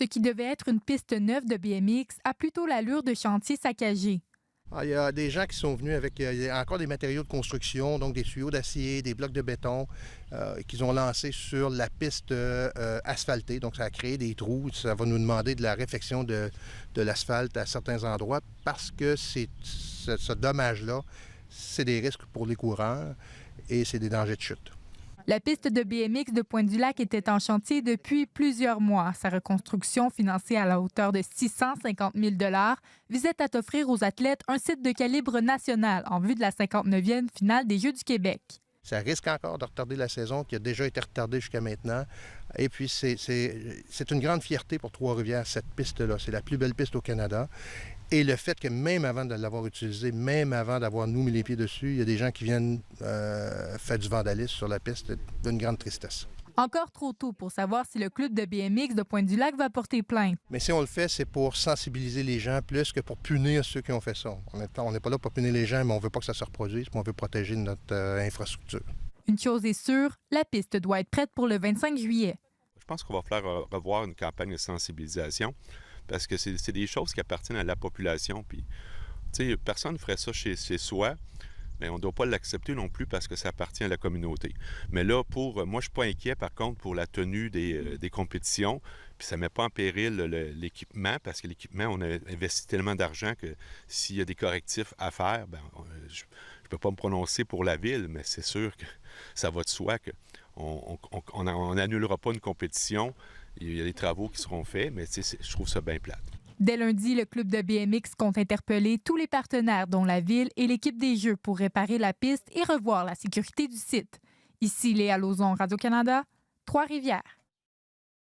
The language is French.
Ce qui devait être une piste neuve de BMX a plutôt l'allure de chantier saccagé. Il y a des gens qui sont venus avec encore des matériaux de construction, donc des tuyaux d'acier, des blocs de béton, qu'ils ont lancés sur la piste asphaltée. Donc, ça a créé des trous. Ça va nous demander de la réfection de l'asphalte à certains endroits parce que ce dommage-là, c'est des risques pour les coureurs et c'est des dangers de chute. La piste de BMX de Pointe-du-Lac était en chantier depuis plusieurs mois. Sa reconstruction, financée à la hauteur de 650 000 $ visait à offrir aux athlètes un site de calibre national en vue de la 59e finale des Jeux du Québec. Ça risque encore de retarder la saison qui a déjà été retardée jusqu'à maintenant. Et puis, c'est une grande fierté pour Trois-Rivières, cette piste-là. C'est la plus belle piste au Canada. Et le fait que même avant de l'avoir utilisée, même avant d'avoir nous mis les pieds dessus, il y a des gens qui viennent faire du vandalisme sur la piste, d'une grande tristesse. Encore trop tôt pour savoir si le club de BMX de Pointe-du-Lac va porter plainte. Mais si on le fait, c'est pour sensibiliser les gens plus que pour punir ceux qui ont fait ça. On n'est pas là pour punir les gens, mais on ne veut pas que ça se reproduise, mais on veut protéger notre infrastructure. Une chose est sûre, la piste doit être prête pour le 25 juillet. Je pense qu'on va falloir revoir une campagne de sensibilisation parce que c'est des choses qui appartiennent à la population. Puis, personne ne ferait ça chez soi, mais on ne doit pas l'accepter non plus parce que ça appartient à la communauté. Mais là, moi, je ne suis pas inquiet, par contre, pour la tenue des compétitions. Puis ça ne met pas en péril l'équipement parce que l'équipement, on a investi tellement d'argent que s'il y a des correctifs à faire, je ne peux pas me prononcer pour la ville, mais c'est sûr que ça va de soi qu'on n'annulera pas une compétition. Il y a des travaux qui seront faits, mais je trouve ça bien plate. Dès lundi, le club de BMX compte interpeller tous les partenaires, dont la Ville et l'équipe des Jeux, pour réparer la piste et revoir la sécurité du site. Ici Léa Lauzon, Radio-Canada, Trois-Rivières.